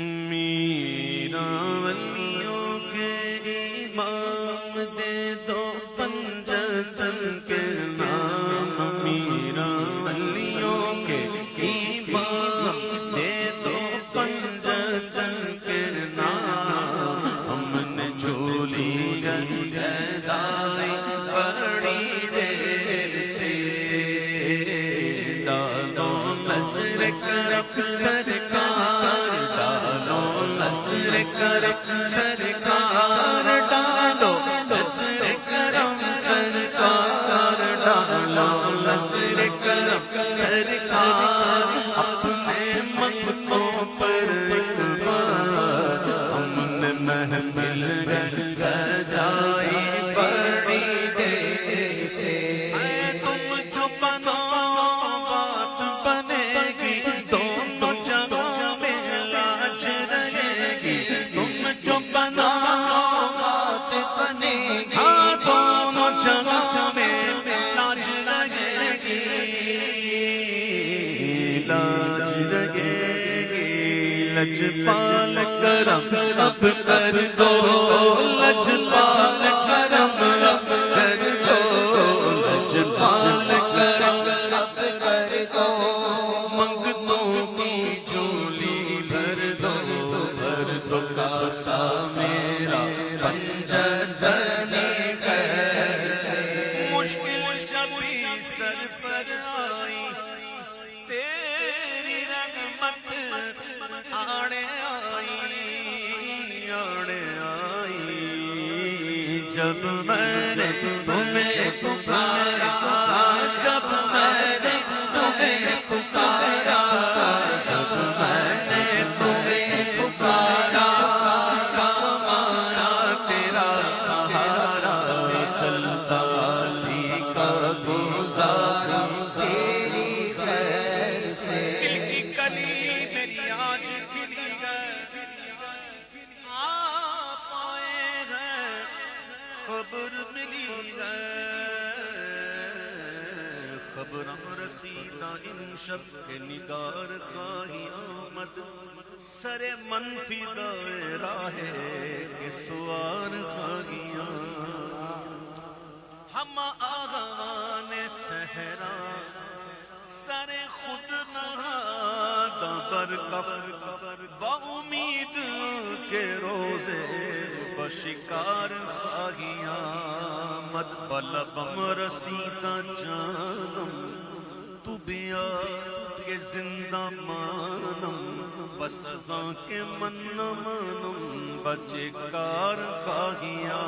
मीरा वलियों के इमाम दे दो पंजतन के नाम। मीरा वलियों के इमाम दे दो पंजतन के नाम। हमने झोली गदाई बड़ी देर से डालो नज़र करम सरकार, डालो नज़र करम सरकार, डालो नज़र करम सरकार, डालो नज़र करम सरकार। अपने मंगतों पर एक बार हमने महफिल सजाई बड़ी देर से। तुम जो बनो बात बनेगी, दोनों जगह में लाज रहेगी। तुम जो बनो बात बनेगी, हाँ दोनों जगह में लाज रहेगी, लाज रहेगी। लजपाल करम अब कर दो, लजपाल करम अब कर दो, लजपाल करम अब कर दो। मंगतों की झोली भर दो, भर दो कासा मेरा पंजतनी कैसे। मुश्किल जब भी सर पर आई, तेरी रहमत आड़े आई, आड़े आई। जब मैंने तुम्हें पुकारा, जब मैंने तुम्हें पुकारा, जब मैंने तुम्हें पुकारा, काम आया तेरा सहारा। चलता सीखा गुजारा तेरी खैर से। दिल की कली मेरी आज खिली है, आप आए हैं खबर मिली है। खबरम रसीदा इन शब के निगार खाही आमद, सरे मनफी दायरा है कि सुआर खागिया। हम आगान सहरा सरे खुद नहादा बरकबर, बाउमीद के रोजे बशिकार खागिया। मत बलबम रसीदा जानम, तू बिया के जिंदा मानम। बस अज़ां के मन मानम, बचे कार खागिया।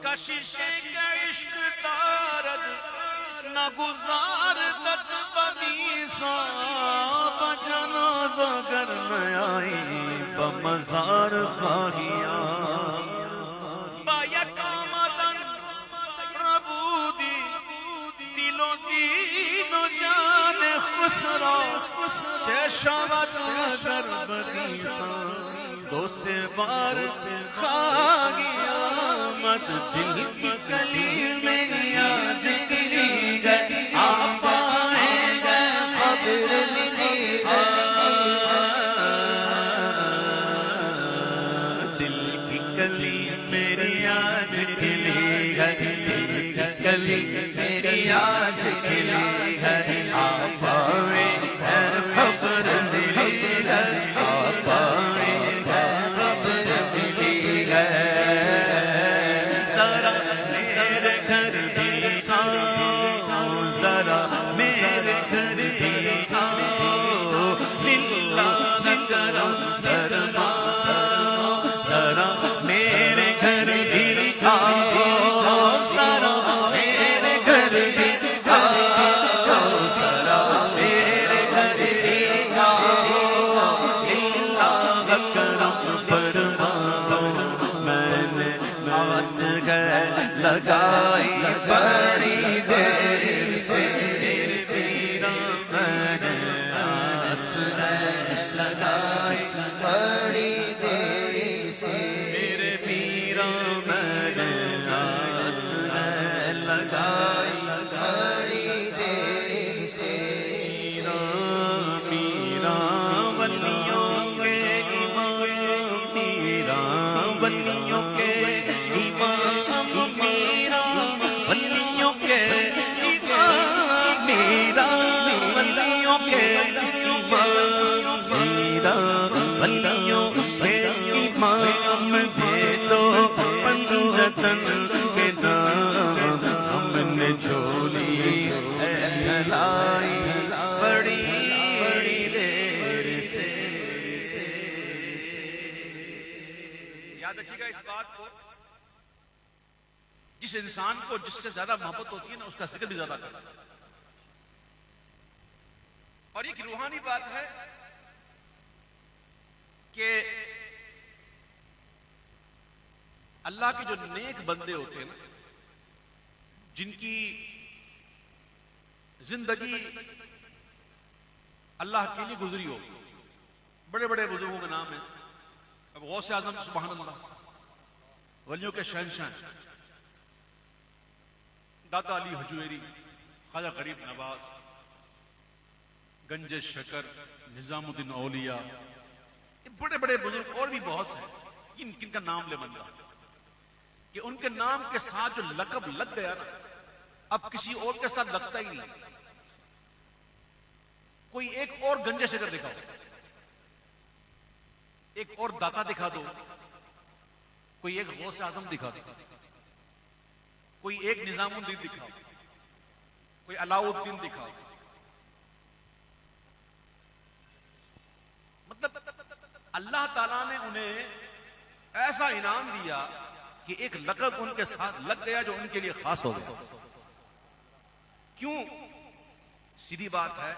कशिशे के इश्क दारद न गुजार तक बनीसा, बजनाज़ा गर न आई बमजार खागिया। बायकामदन प्रबूदी दिलो दीनो जाने खुसरा, चेशावत गर बनीसा दो से बार खागिया। मत दिल की कली में आज गिरी गई, आप आए गए खबर मिली है। दिल की कली मेरी आज खिली है, दिल की कली मेरी आज खिली है। आप आए हैं खबर मिली है, आप आए हैं खबर मिली है। जरा मेरे घर भी आओ, जरा मेरे घर भी आओ, लिल्लाह करम फरमाओ। जरा मेरे घर भी आओ, जरा मेरे घर भी आओ, जरा मेरे घर भी आओ, लिल्लाह करम फरमाओ। मैंने आस लगाई बड़ी देर से, सीरा मैंने आस लगाई याद रखिएगा इस बात को, जिस इंसान को जिससे ज्यादा मोहब्बत होती है ना, उसका जिक्र भी ज्यादा करता है। और एक रूहानी बात है कि अल्लाह के जो नेक बंदे होते हैं ना, जिनकी जिंदगी अल्लाह के लिए गुजरी हो, बड़े बड़े बुजुर्गों के नाम है। अब गौसे आजम सुभान अल्लाह, वलियों के शहंशाह दादा अली हजवेरी, ख्वाजा गरीब नवाज, गंज शकर, निजामुद्दीन औलिया, ये बड़े बड़े बुजुर्ग और भी बहुत हैं किनका नाम ले बंदा कि उनके नाम के साथ जो लकब लग गया ना, अब किसी और के साथ लगता ही नहीं। कोई एक और गंजे शकर दिखाओ, एक और दाता दिखा दो, कोई एक गौसे आजम दिखा दो, कोई एक निजामुद्दीन दिखाओ, कोई अलाउद्दीन दिखाओ। मतलब अल्लाह ताला ने उन्हें ऐसा इनाम दिया कि एक लक़ब उनके साथ लग गया जो उनके लिए खास हो गया। क्यों? सीधी बात है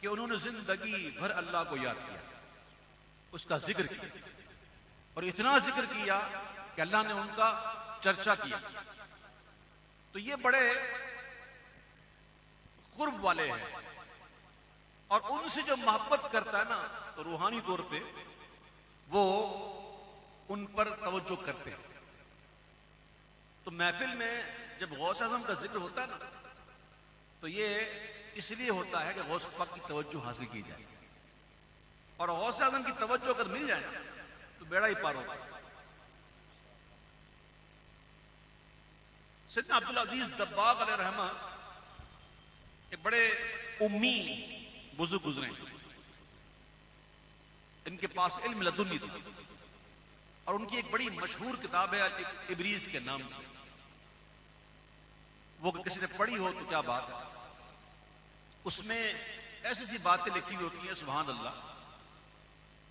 कि उन्होंने जिंदगी भर अल्लाह को याद किया, उसका जिक्र किया, और इतना जिक्र किया कि अल्लाह ने उनका चर्चा किया। तो ये बड़े कुर्ब वाले हैं, और उनसे जो मोहब्बत करता है ना, तो रूहानी तौर पे वो उन पर तवज्जो करते हैं। तो महफिल में जब गौस आज़म का जिक्र होता है ना, तो ये इसलिए होता है कि गौस पाक की तवज्जो हासिल की जाए, और गौस आज़म की तवज्जो अगर मिल जाए तो बेड़ा ही पार होगा। सैयदना अब्दुल अजीज दब्बाग अलैहि रहमा एक बड़े उम्मी बुजुर्ग गुजरे, इनके पास इल्म लदुन्नी थी, और उनकी एक बड़ी मशहूर किताब है इब्रीज के नाम से। वो किसी ने पढ़ी हो तो क्या बात है, उसमें ऐसी सी बातें लिखी हुई होती हैं, सुभान अल्लाह।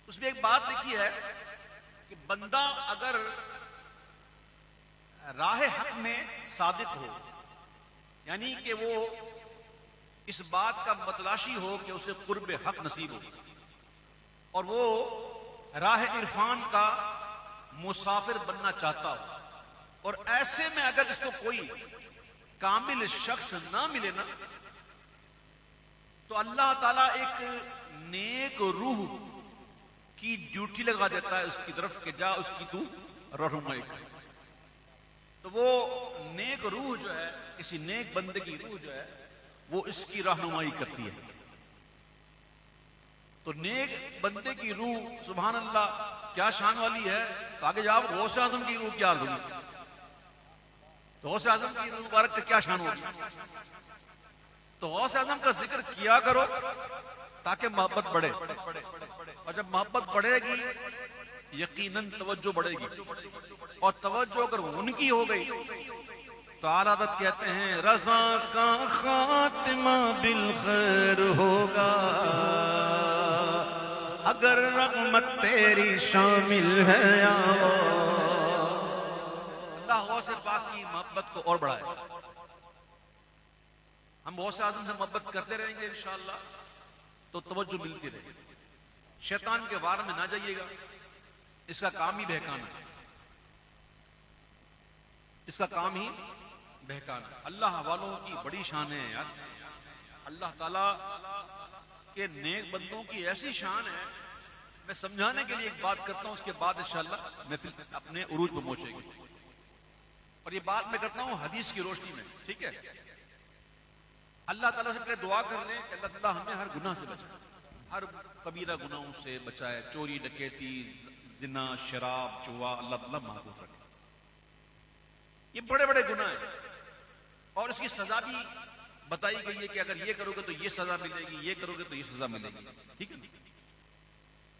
उसमें एक बात लिखी है कि बंदा अगर राह हक में सादिक हो, यानी कि वो इस बात का मतलाशी हो कि उसे कुर्ब हक नसीब हो, और वो राह इरफान का मुसाफिर बनना चाहता हो, और ऐसे में अगर इसको कोई कामिल शख्स ना मिले ना, तो अल्लाह ताला एक नेक रूह की ड्यूटी लगा देता है उसकी तरफ कि जा उसकी तू रहनुमाई कर। तो वो नेक रूह जो है, किसी नेक बंदे की रूह जो है, वो इसकी रहनुमाई करती है। तो नेक बंदे की रूह सुभान अल्लाह क्या शान वाली है। तो आगे जाओ गौसे आज़म की रूह क्या होगी, तो गौसे आज़म की रूह मुबारक का क्या शान होगी। तो गौसे आज़म का जिक्र किया करो ताकि मोहब्बत बढ़े, और जब मोहब्बत बढ़ेगी यकीनन तवज्जो बढ़ेगी, और तवज्जो अगर उनकी हो गई तो आलादत कहते हैं रज़ा का खातिमा बिल खैर होगा, अगर रहमत तेरी शामिल है आओ। अल्लाह गौसे पाक की मोहब्बत को और बढ़ाए। हम गौसे आज़म से मोहब्बत करते रहेंगे इंशाअल्लाह, तो तवज्जो मिलती रहेगी। शैतान के वार में ना जाइएगा, इसका काम ही बहकाना है, इसका काम ही बहकाना। अल्लाह वालों की बड़ी शान है यार। अल्लाह ताला के नेक बंदों की ऐसी शान है। मैं समझाने के लिए एक बात करता हूं, उसके बाद इंशाअल्लाह महफिल अपने उरूज पर पहुंचेगी। और ये बात मैं करता हूं हदीस की रोशनी में, ठीक है। अल्लाह ताला से पहले दुआ कर लें कि अल्लाह ताला हमें हर गुनाह से बचाए, हर कबीरा गुनाहों से बचाए, चोरी डकैती जिना शराब जुआ, अल्लाह ताला महफूज रखे। ये बड़े बड़े गुनाह हैं, और इसकी सजा भी बताई गई है कि अगर ये करोगे तो ये सजा मिलेगी, ये करोगे तो ये सजा मिलेगी, ठीक है।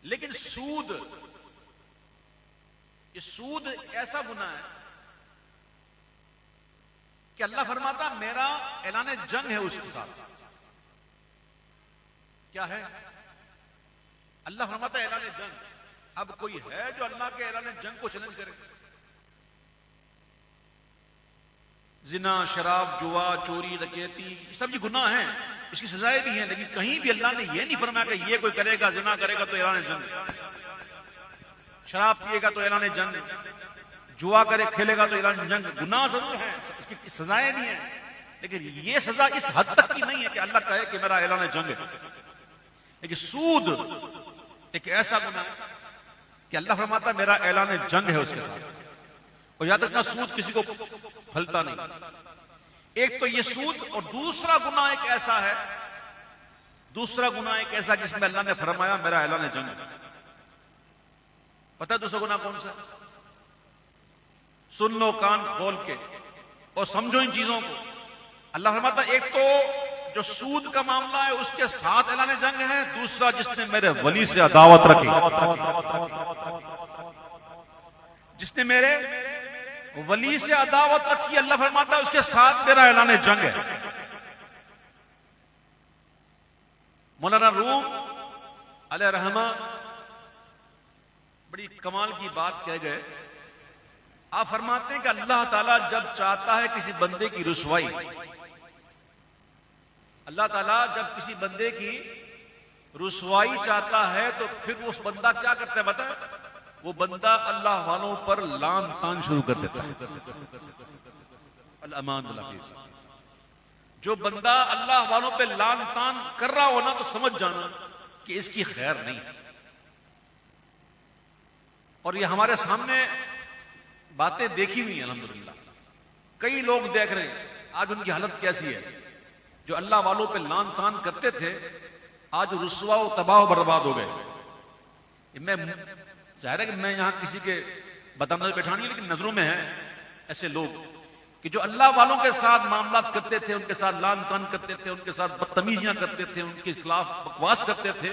लेकिन सूद, ये सूद ऐसा गुनाह है कि अल्लाह फरमाता मेरा ऐलान जंग है उसके साथ। क्या है? अल्लाह फरमाता ऐलान जंग। अब कोई है जो अल्लाह के ऐलान जंग को चैलेंज करे? जिना, शराब, जुआ, चोरी, डकैती, ये सब जी गुनाह हैं, इसकी सजाएं भी हैं, लेकिन कहीं भी अल्लाह ने ये नहीं फरमाया कि ये कोई करेगा, जिना करेगा तो ऐलान जंग, शराब पिएगा तो ऐलान जंग, जुआ करे खेलेगा तो ऐलान जंग। गुनाह जरूर है, इसकी सजाएं भी हैं, लेकिन ये सजा इस हद तक की नहीं है कि अल्लाह कहे कि मेरा ऐलान जंग है। लेकिन सूद एक ऐसा गुनाह है कि अल्लाह फरमाता मेरा ऐलान जंग है उसके साथ, और याद रखना सूद किसी को फलता नहीं। एक तो ये सूद, और दूसरा गुनाह एक ऐसा है, दूसरा गुनाह एक ऐसा जिसमें अल्लाह ने फरमाया मेरा ऐलान जंग है। पता है दूसरा गुनाह कौन सा? सुन लो कान खोल के और समझो इन चीजों को। अल्लाह फरमाता एक तो जो सूद का मामला है उसके साथ ऐलान जंग है, दूसरा जिसने मेरे वली से अदावत रखी, जिसने मेरे वली से अदावत रखी, अल्लाह फरमाता है उसके साथ मेरा ऐलान जंग है। मौलाना रूम अलैहि रहमा बड़ी कमाल की बात कह गए। आप फरमाते हैं कि अल्लाह ताला जब चाहता है किसी बंदे की रुसवाई, अल्लाह ताला जब किसी बंदे की रुसवाई चाहता है तो फिर उस बंदा क्या करता है बता? वो बंदा अल्लाह वालों पर लान तान शुरू कर देता है। अल-अमान बिल-हफीज। जो बंदा अल्लाह वालों पे लान तान कर रहा हो ना, तो समझ जाना कि इसकी खैर नहीं। और ये हमारे सामने बातें देखी हुई है अल्हम्दुलिल्लाह। कई लोग देख रहे हैं आज उनकी हालत कैसी है। जो अल्लाह वालों पे लान तान करते थे आज रुसवा और तबाह बर्बाद हो गए। मैं जाहिर है कि मैं यहां किसी के बताने बैठानी है, लेकिन नजरों में है ऐसे लोग कि जो अल्लाह वालों के साथ मामला करते थे, उनके साथ लान तान करते थे, उनके साथ बदतमीजियां करते थे, उनके खिलाफ बकवास करते थे,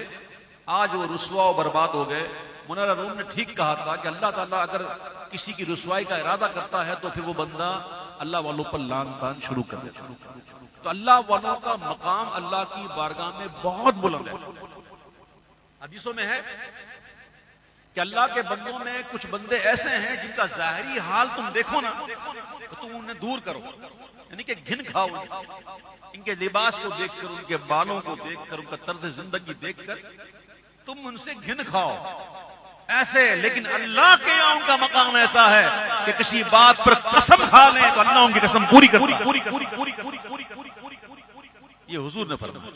आज वो रुसवा और बर्बाद हो गए। मौलाना रूम ने ठीक कहा था कि अल्लाह ताला अगर किसी की रुसवाई का इरादा करता है तो फिर वो बंदा अल्लाह वालों पर लान तान शुरू कर देता है। तो अल्लाह वालों का मकाम अल्लाह की बारगाह में बहुत बुलंद है। हदीसों में है कि अल्लाह के बंदों में कुछ बंदे ऐसे हैं जिनका जाहिरी हाल तुम देखो ना तो तुम उन्हें दूर करो, यानी कि घिन खाओ इनके लिबास को देखकर, उनके बालों को देखकर, उनका तर्ज जिंदगी देखकर तुम उनसे घिन खाओ ऐसे। लेकिन अल्लाह के यहाँ उनका मकाम ऐसा है कि किसी बात पर कसम खा लें तो अल्लाह उनकी कसम पूरी कर ये हुजूर ने फरमाया।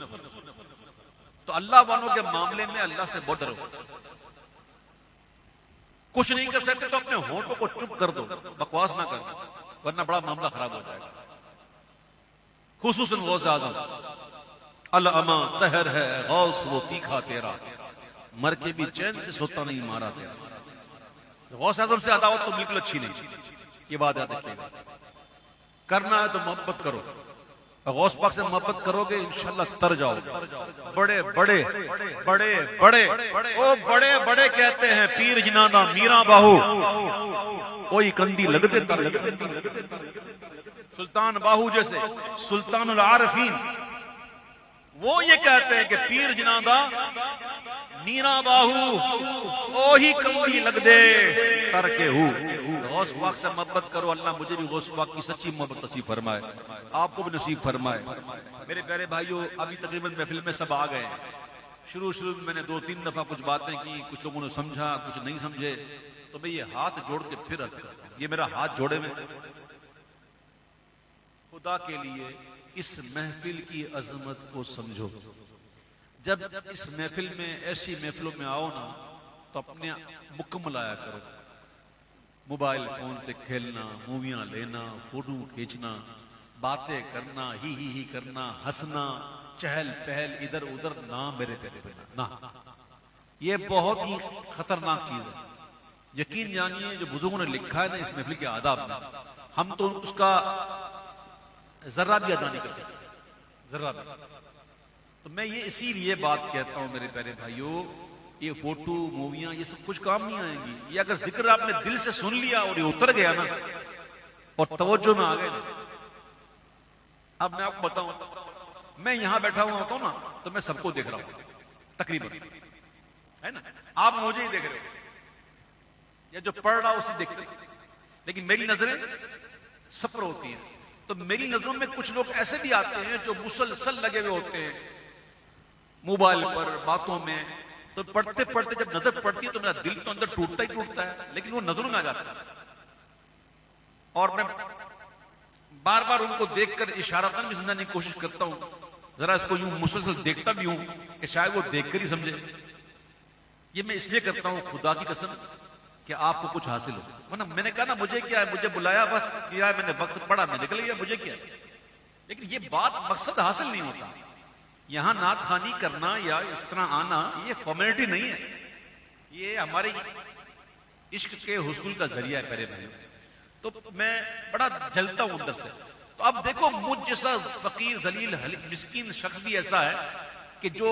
तो अल्लाह वालों के मामले में अल्लाह से बहुत डरो। कुछ नहीं कर सकते तो अपने होठों को चुप कर दो, बकवास ना कर दो, वरना बड़ा मामला खराब हो जाएगा। खुसूसन गौस आजम अल-अमा तहर है गौस वो तीखा तेरा, मर के भी चैन से सोता नहीं मारा तेरा। गौस आजम से अदावत तो बिल्कुल अच्छी नहीं, ये बात याद रखिएगा। करना है तो मोहब्बत करो, गौस पाक से मोहब्बत करोगे इंशाल्लाह तर जाओ। बड़े बड़े बड़े बड़े ओ बड़े बड़े कहते हैं पीर जिनादा मीरा बाहू, कोई कंदी लगते सुल्तान बाहू जैसे सुल्तानुल आरफीन, वो ये कहते हैं कि पीर जिनादा मीरा बाहू ओ ही कंदी लग दे तर के हूं। गौस पाक से मोहब्बत करो, अल्लाह मुझे भी गौस पाक की सच्ची मोहब्बत नसीब फरमाए, आपको भी नसीब फरमाए। मेरे प्यारे भाइयों, अभी तकरीबन महफिल में सब आ गए। शुरू में मैंने 2-3 दफा कुछ बातें की, कुछ लोगों ने समझा, कुछ नहीं समझे। तो मैं ये हाथ जोड़ के फिर अर्ज करता हूं, ये मेरा हाथ जोड़े में खुदा के लिए इस महफिल की अजमत को समझो। जब इस महफिल में, ऐसी महफिलों में आओ ना, तो अपने मुकम्मल आया करो। मोबाइल फोन से खेलना, मूवियां लेना, फोटो खींचना, बातें करना, ही करना, हंसना, चहल पहल इधर उधर ना मेरे प्यारे ना, ये बहुत ही खतरनाक चीज है। यकीन जानिए जो बुजुर्गों ने लिखा है ना इस महफिल के आदाब में, हम तो उसका जर्रा भी अदा नहीं कर सकते, जर्रा भी। तो मैं ये इसीलिए बात कहता हूं मेरे प्यारे भाइयों, ये फोटो मूवियां ये सब कुछ काम नहीं आएंगी। ये अगर जिक्र आपने दिल से सुन लिया और ये उतर गया ना और तवज्जो में आ गए ना। अब मैं आपको बताऊं, मैं यहां बैठा हुआ होता हूं ना तो मैं सबको देख रहा हूं तकरीबन, है ना? आप मुझे ही देख रहे हो, या जो पढ़ रहा उसे देखते, लेकिन मेरी नजरें सब पर होती हैं। तो मेरी नजरों में कुछ लोग ऐसे भी आते हैं जो मुसलसल लगे हुए होते हैं मोबाइल पर, बातों में। तो पढ़ते पढ़ते जब नजर पड़ती है तो मेरा दिल तो अंदर टूटता ही टूटता है, लेकिन वो नजरों में आ जाता है। और मैं बार बार उनको देखकर इशारातन भी समझाने की कोशिश करता हूं, जरा इसको यूं मुसलसल देखता भी हूं कि शायद वो देखकर ही समझे। ये मैं इसलिए करता हूं खुदा की कसम कि आपको कुछ हासिल हो। वरना मैंने कहा ना मुझे क्या है, मुझे बुलाया वक्त दिया, मैंने वक्त पढ़ा, मैं निकल गया, मुझे क्या। लेकिन ये बात मकसद हासिल नहीं होता। यहां नात खानी करना या इस तरह आना ये फॉर्मेलिटी नहीं है, ये हमारे इश्क के हुस्न का जरिया है प्यारे भाइयों। तो मैं बड़ा जलता हूं अंदर से। तो अब देखो मुझ जैसा फकीर जलील मिस्कीन शख्स भी ऐसा है कि जो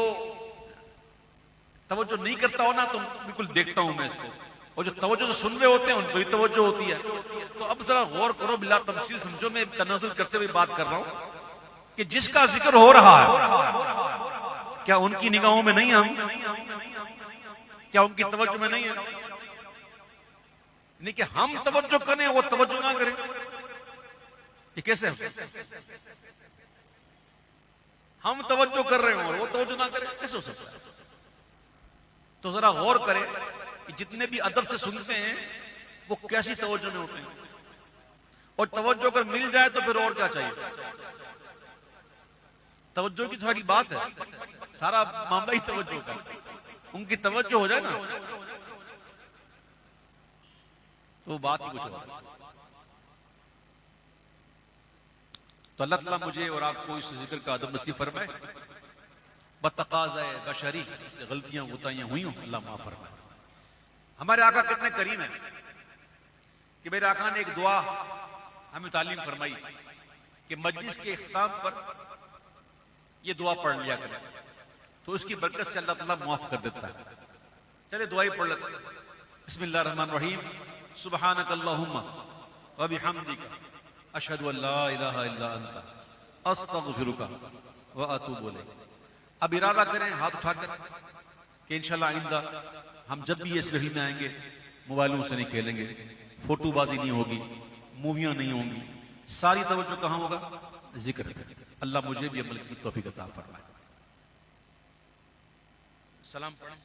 तवज्जो नहीं करता हो ना तो बिल्कुल देखता हूं मैं इसको, और जो तवज्जो से सुन रहे होते हैं उनको भी तवज्जो होती है। तो अब जरा गौर करो, बिला तफसील समझो, मैं तनाजुल करते हुए बात कर रहा हूं कि जिसका जिक्र हो रहा है क्या उनकी निगाहों में नहीं हम, क्या उनकी तवज्जो में नहीं है? नहीं कि हम तवज्जो करें वो तवज्जो ना करें, ये कैसे? हम तवज्जो कर रहे हो और वो तवज्जो ना करें, कैसे हो सकता है? तो जरा गौर करें कि जितने भी अदब से सुनते हैं वो कैसी तवज्जो में होते हैं, और तवज्जो अगर मिल जाए तो फिर और क्या चाहिए। तवज्जो की सारी बात है, सारा मामला ही तवज्जो का। उनकी तवज्जो हो जाए ना तो बात ही कुछ और। तो अल्लाह ताला मुझे और आपको इस जिक्र का अदब नसीब फरमाए। बतकाज़े बशरी से गलतियां उताइयां हुई हूं, अल्लाह माफ फरमाए। हमारे आका कितने करीम है कि मेरे आका ने एक दुआ हमें तालीम फरमाई कि मजलिस के इख्तिताम पर ये दुआ पढ़ लिया करें, तो उसकी बरकत से अल्लाह ताला माफ कर देता है। चले दुआ ही पढ़ लेते। बिस्मिल्लाहिर रहमानिर रहीम। सुब्हानक अल्लाहुम्मा व बिहम्दिका अशहदु अल्ला इलाहा इल्ला अंता अस्तगफिरुका व अतूबु इलैक। अब इरादा करें हाथ उठाकर कि इंशाल्लाह आइंदा हम जब भी इस गली में आएंगे मोबाइलों से नहीं खेलेंगे, फोटोबाजी नहीं होगी, मूवियां नहीं होंगी, सारी तवज्जो कहां होगा? जिक्र। अल्लाह मुझे भी अमल की तौफीक अता फरमाए। सलाम पढ़ें।